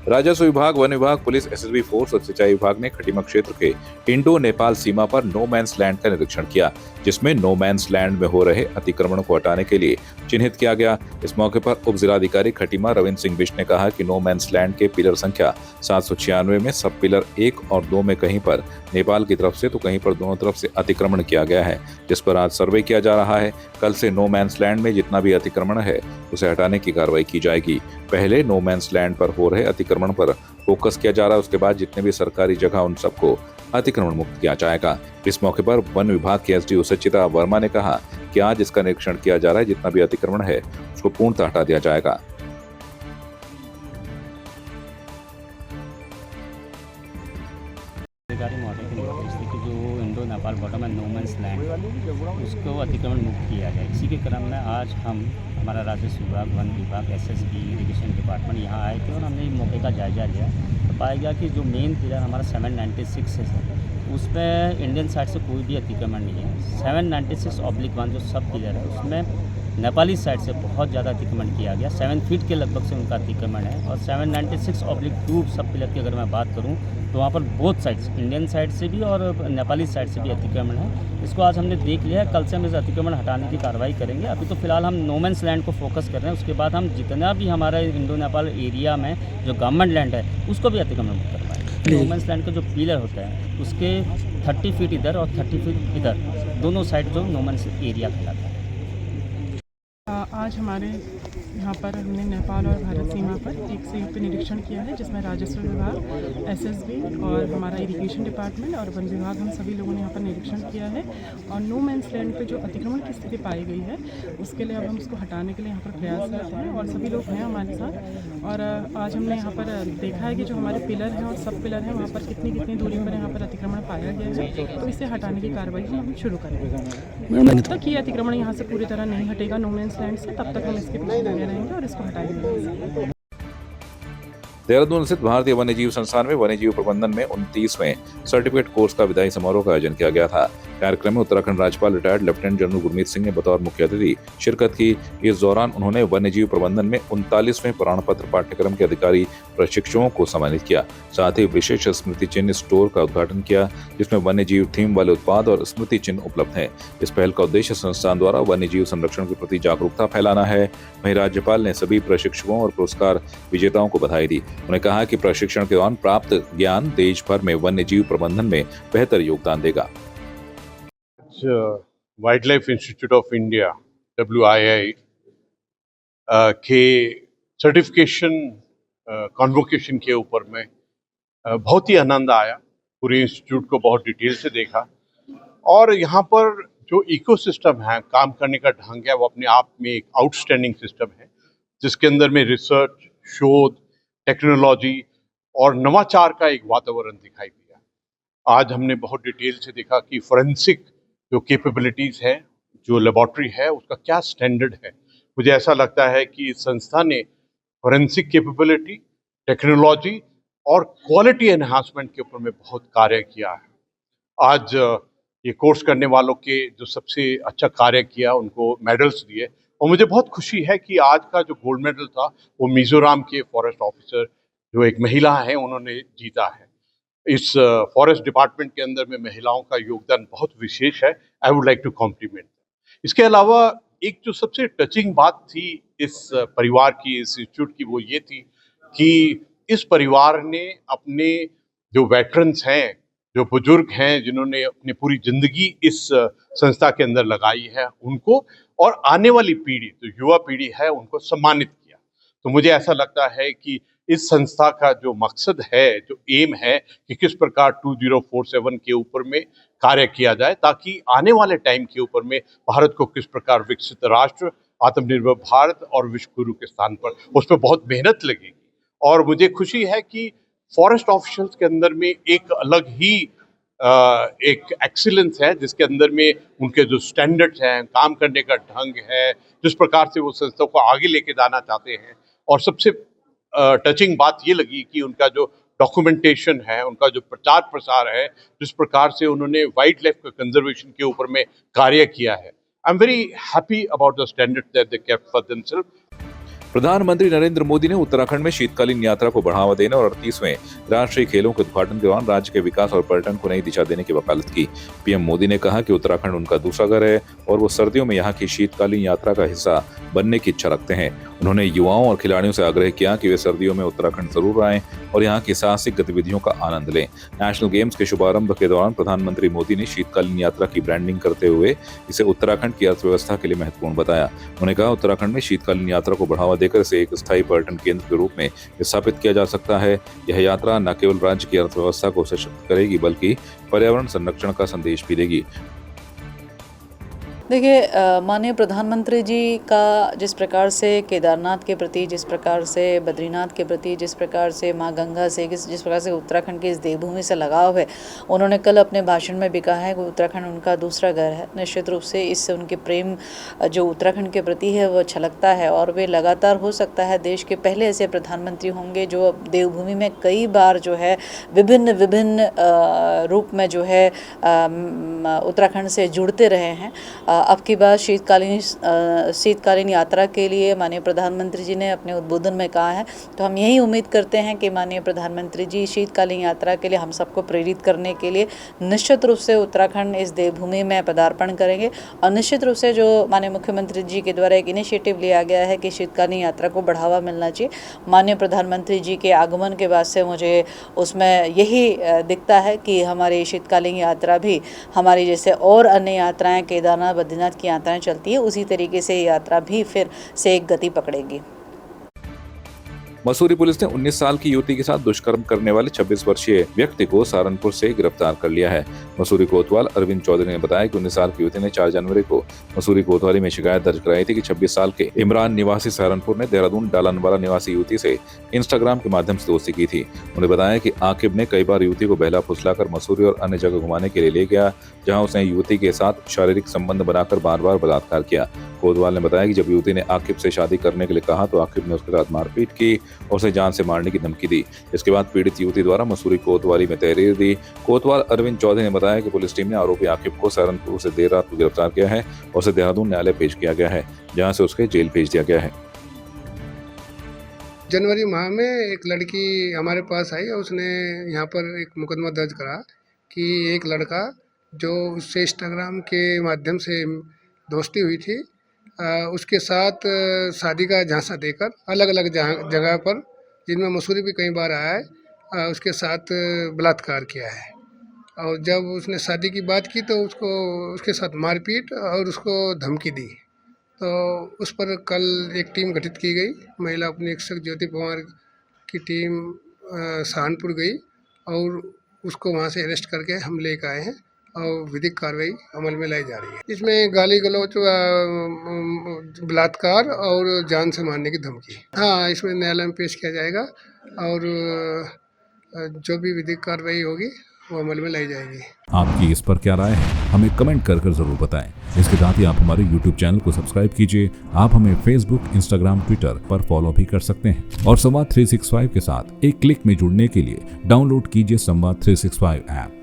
राजस्व विभाग, वन विभाग, पुलिस, एसएसबी फोर्स और सिंचाई विभाग ने खटीमा क्षेत्र के इंडो नेपाल सीमा पर नो मैंस लैंड का निरीक्षण किया, जिसमें नो मैंस लैंड में हो रहे अतिक्रमण को हटाने के लिए चिन्हित किया गया। इस मौके पर उप जिलाधिकारी खटीमा रविंद्र सिंह बिष्ट ने कहा कि नो मैंस लैंड के पिलर संख्या 796 में सब पिलर 1 और 2 में कहीं पर नेपाल की तरफ से तो कहीं पर दोनों तरफ से अतिक्रमण किया गया है, जिस पर आज सर्वे किया जा रहा है। कल से नो मैंस लैंड में जितना भी अतिक्रमण है उसे हटाने की कार्रवाई की जाएगी। पहले नो मैंस लैंड पर हो रहे अतिक्रमण पर फोकस किया जा रहा है, उसके बाद जितने भी सरकारी जगह उन सबको अतिक्रमण मुक्त किया जाएगा। इस मौके पर वन विभाग के एसडीओ सचिता वर्मा ने कहा कि आज इसका निरीक्षण किया जा रहा है, जितना भी अतिक्रमण है उसको पूर्णतः हटा दिया जाएगा। जो इंडो नेपाल बॉर्डर में नो मैंस लैंड उसको अतिक्रमण मुक्त किया जाए। इसी के क्रम में आज हमारा राजस्व विभाग, वन विभाग, एसएसबी, इरिगेशन डिपार्टमेंट यहाँ आए थे और हमने मौके का जायजा लिया। तो पाया गया कि जो मेन पिलर हमारा 796 है उस पर इंडियन साइड से कोई भी अतिक्रमण नहीं है। 796/1 जो सब पिलर है उसमें नेपाली साइड से बहुत ज़्यादा अतिक्रमण किया गया। 7 फीट के लगभग से उनका अतिक्रमण है। और 796/2 सब पिलर की अगर मैं बात करूं तो वहाँ पर बोथ साइड्स, इंडियन साइड से भी और नेपाली साइड से भी अतिक्रमण है। इसको आज हमने देख लिया है। कल से हम इस अतिक्रमण हटाने की कार्रवाई करेंगे। अभी तो फिलहाल हम नो मैंस लैंड को फोकस कर रहे हैं। उसके बाद हम जितना भी हमारा इंडो नेपाल एरिया में जो गवर्नमेंट लैंड है उसको भी अतिक्रमण मुक्त करवाएंगे। नो मैंस लैंड का जो पिलर होता है उसके 30 फीट इधर और 30 फीट इधर दोनों साइड जो नो मैंस एरिया कहलाता है। आज हमारे यहाँ पर हमने नेपाल और भारत सीमा पर एक संयुक्त निरीक्षण किया है, जिसमें राजस्व विभाग, एसएसबी और हमारा इरिगेशन डिपार्टमेंट और वन विभाग, हम सभी लोगों ने यहाँ पर निरीक्षण किया है। और नो मैंस लैंड पे जो अतिक्रमण की स्थिति पाई गई है उसके लिए अब हम उसको हटाने के लिए यहाँ पर प्रयासरत हैं और सभी लोग हैं हमारे साथ। और आज हमने यहाँ पर देखा है कि जो हमारे पिलर हैं और सब पिलर हैं वहाँ पर कितनी दूरी पर यहाँ पर अतिक्रमण पाया गया है, तो इसे हटाने की कार्रवाई हम शुरू करेंगे। जब तक ये अतिक्रमण यहाँ से पूरी तरह नहीं हटेगा नो मैंस लैंड से, तब तक हम इसके पीछे लगे रहेंगे और इसको हटाएंगे। देहरादून स्थित भारतीय वन्यजीव संस्थान में वन्यजीव प्रबंधन में 29वें सर्टिफिकेट कोर्स का विदाई समारोह का आयोजन किया गया था। कार्यक्रम में उत्तराखंड राज्यपाल retired lieutenant general Gurmeet Singh ने बतौर मुख्य अतिथि शिरकत की। इस दौरान उन्होंने वन्यजीव प्रबंधन में 39वें प्रमाण पत्र पाठ्यक्रम के अधिकारी प्रशिक्षुओं को सम्मानित किया। साथ ही विशेष स्मृति चिन्ह स्टोर का उद्घाटन किया, जिसमें वन्यजीव थीम वाले उत्पाद और स्मृति चिन्ह उपलब्ध हैं। इस पहल का उद्देश्य संस्थान द्वारा वन्यजीव संरक्षण के प्रति जागरूकता फैलाना है। वहीं राज्यपाल ने सभी प्रशिक्षुओं और पुरस्कार विजेताओं को बधाई दी। उन्होंने कहा कि प्रशिक्षण के दौरान प्राप्त ज्ञान देश भर में वन्यजीव प्रबंधन में बेहतर योगदान देगा। Wild life institute of India WII के सर्टिफिकेशन कॉन्वोकेशन के ऊपर में बहुत ही आनंद आया। पूरे इंस्टीट्यूट को बहुत डिटेल से देखा और यहाँ पर जो इकोसिस्टम है, काम करने का ढंग है, वो अपने आप में एक आउटस्टैंडिंग सिस्टम है, जिसके अंदर में रिसर्च, शोध, टेक्नोलॉजी और नवाचार का एक वातावरण दिखाई दिया। आज हमने बहुत डिटेल से देखा कि फोरेंसिक जो कैपेबिलिटीज़ है, जो लेबोरेटरी है, उसका क्या स्टैंडर्ड है। मुझे ऐसा लगता है कि इस संस्था ने फोरेंसिक कैपेबिलिटी, टेक्नोलॉजी और क्वालिटी एनहांसमेंट के ऊपर में बहुत कार्य किया है। आज ये कोर्स करने वालों के जो सबसे अच्छा कार्य किया उनको मेडल्स दिए और मुझे बहुत खुशी है कि आज का जो गोल्ड मेडल था वो मिजोरम के फॉरेस्ट ऑफिसर जो एक महिला है उन्होंने जीता है। इस फॉरेस्ट डिपार्टमेंट के अंदर में महिलाओं का योगदान बहुत विशेष है। I would like to compliment. इसके अलावा एक जो सबसे टचिंग बात थी इस परिवार की, इस इंस्टीट्यूट की, वो ये थी कि इस परिवार ने अपने जो वेटरन्स हैं, जो बुजुर्ग हैं, जिन्होंने अपनी पूरी जिंदगी इस संस्था के अंदर लगाई है, उनको और आने वाली पीढ़ी, जो युवा पीढ़ी है, उनको सम्मानित किया। तो मुझे ऐसा लगता है कि इस संस्था का जो मकसद है, जो एम है कि किस प्रकार 2047 के ऊपर में कार्य किया जाए, ताकि आने वाले टाइम के ऊपर में भारत को किस प्रकार विकसित राष्ट्र, आत्मनिर्भर भारत और विश्व गुरु के स्थान पर, उस पर बहुत मेहनत लगेगी। और मुझे खुशी है कि फॉरेस्ट ऑफिशियल्स के अंदर में एक अलग ही एक एक्सीलेंस है, जिसके अंदर में उनके जो स्टैंडर्ड्स हैं, काम करने का ढंग है, जिस प्रकार से वो संस्था को आगे लेके जाना चाहते हैं। और सबसे टचिंग बात ये लगी कि उनका जो डॉक्यूमेंटेशन है, उनका जो प्रचार प्रसार है, जिस प्रकार से उन्होंने वाइल्ड लाइफ का कंजर्वेशन के ऊपर में कार्य किया है। I am very happy about the standard that they kept for themselves. प्रधानमंत्री नरेंद्र मोदी ने उत्तराखंड में शीतकालीन यात्रा को बढ़ावा देने और 38वें राष्ट्रीय खेलों के उद्घाटन के दौरान राज्य के विकास और पर्यटन को नई दिशा देने की वकालत की। पीएम मोदी ने कहा कि उत्तराखंड उनका दूसरा घर है और वो सर्दियों में यहाँ की शीतकालीन यात्रा का हिस्सा बनने की इच्छा रखते हैं। उन्होंने युवाओं और खिलाड़ियों से आग्रह किया कि वे सर्दियों में उत्तराखंड जरूर आएं और यहाँ की साहसिक गतिविधियों का आनंद लें। नेशनल गेम्स के शुभारंभ के दौरान प्रधानमंत्री मोदी ने शीतकालीन यात्रा की ब्रांडिंग करते हुए इसे उत्तराखंड की अर्थव्यवस्था के लिए महत्वपूर्ण बताया। उन्होंने कहा, उत्तराखंड में शीतकालीन यात्रा को बढ़ावा देकर इसे एक स्थायी पर्यटन केंद्र के रूप में स्थापित किया जा सकता है। यह यात्रा न केवल राज्य की अर्थव्यवस्था को सशक्त करेगी बल्कि पर्यावरण संरक्षण का संदेश भी देगी। देखिए, माननीय प्रधानमंत्री जी का जिस प्रकार से केदारनाथ के प्रति, जिस प्रकार से बद्रीनाथ के प्रति, जिस प्रकार से माँ गंगा से, जिस प्रकार से उत्तराखंड की इस देवभूमि से लगाव है, उन्होंने कल अपने भाषण में भी कहा है कि उत्तराखंड उनका दूसरा घर है। निश्चित रूप से इससे उनके प्रेम जो उत्तराखंड के प्रति है वो छलकता है और वे लगातार, हो सकता है देश के पहले ऐसे प्रधानमंत्री होंगे जो देवभूमि में कई बार जो है विभिन्न रूप में जो है उत्तराखंड से जुड़ते रहे हैं। अब की बार शीतकालीन यात्रा के लिए माननीय प्रधानमंत्री जी ने अपने उद्बोधन में कहा है, तो हम यही उम्मीद करते हैं कि माननीय प्रधानमंत्री जी शीतकालीन यात्रा के लिए हम सबको प्रेरित करने के लिए निश्चित रूप से उत्तराखंड इस देवभूमि में पदार्पण करेंगे। और निश्चित रूप से जो माननीय मुख्यमंत्री जी के द्वारा एक इनिशिएटिव लिया गया है कि शीतकालीन यात्रा को बढ़ावा मिलना चाहिए, माननीय प्रधानमंत्री जी के आगमन के बाद से मुझे उसमें यही दिखता है कि हमारी शीतकालीन यात्रा भी हमारी जैसे और अन्य यात्राएं केदारनाथ बद्रीनाथ की यात्राएं चलती है, उसी तरीके से यात्रा भी फिर से एक गति पकड़ेगी। मसूरी पुलिस ने 19 साल की युवती के साथ दुष्कर्म करने वाले 26 वर्षीय व्यक्ति को सहारनपुर से गिरफ्तार कर लिया है। मसूरी कोतवाल अरविंद चौधरी ने बताया कि 19 साल की युवती ने 4 जनवरी को मसूरी कोतवाली में शिकायत दर्ज कराई थी कि 26 साल के इमरान निवासी सहारनपुर ने देहरादून डालनवाला निवासी युवती से इंस्टाग्राम के माध्यम से दोस्ती की थी। उन्होंने बताया कि आकिब ने कई बार युवती को बहला फुसलाकर मसूरी और अन्य जगह घुमाने के लिए ले गया, जहाँ उसने युवती के साथ शारीरिक संबंध बनाकर बार बार बलात्कार किया। कोतवाल ने बताया कि जब युवती ने आकिब से शादी करने के लिए कहा तो आकिब ने उसके साथ मारपीट की और उसे जान से मारने की धमकी दी। इसके बाद पीड़ित युवती द्वारा मसूरी कोतवाली में तहरीर दी। कोतवाल अरविंद चौधरी ने बताया कि पुलिस टीम ने आरोपी आकिब को सहारनपुर से देर रात को गिरफ्तार किया है और उसे देहरादून न्यायालय पेश किया गया है, जहाँ से उसके जेल भेज दिया गया है। जनवरी माह में एक लड़की हमारे पास आई और उसने यहाँ पर एक मुकदमा दर्ज करा कि एक लड़का जो उससे इंस्टाग्राम के माध्यम से दोस्ती हुई थी, उसके साथ शादी का झांसा देकर अलग अलग जगह पर, जिनमें मसूरी भी कई बार आया है, उसके साथ बलात्कार किया है। और जब उसने शादी की बात की तो उसके साथ मारपीट और उसको धमकी दी। तो उस पर कल एक टीम गठित की गई। महिला उप निरीक्षक ज्योति पवार की टीम सहारनपुर गई और उसको वहाँ से अरेस्ट करके हम लेकर आए हैं और विधिक कार्रवाई अमल में लाई जा रही है। इसमें गाली गलौज, बलात्कार और जान से मारने की धमकी। हाँ, इसमें न्यायालय में पेश किया जाएगा और जो भी विधिक कार्रवाई होगी वो अमल में लाई जाएगी। आपकी इस पर क्या राय है, हमें कमेंट कर जरूर बताएं। इसके साथ ही आप हमारे YouTube चैनल को सब्सक्राइब कीजिए। आप हमें Facebook, Instagram, Twitter पर फॉलो भी कर सकते हैं और संवाद 365 के साथ एक क्लिक में जुड़ने के लिए डाउनलोड कीजिए संवाद 365 ऐप।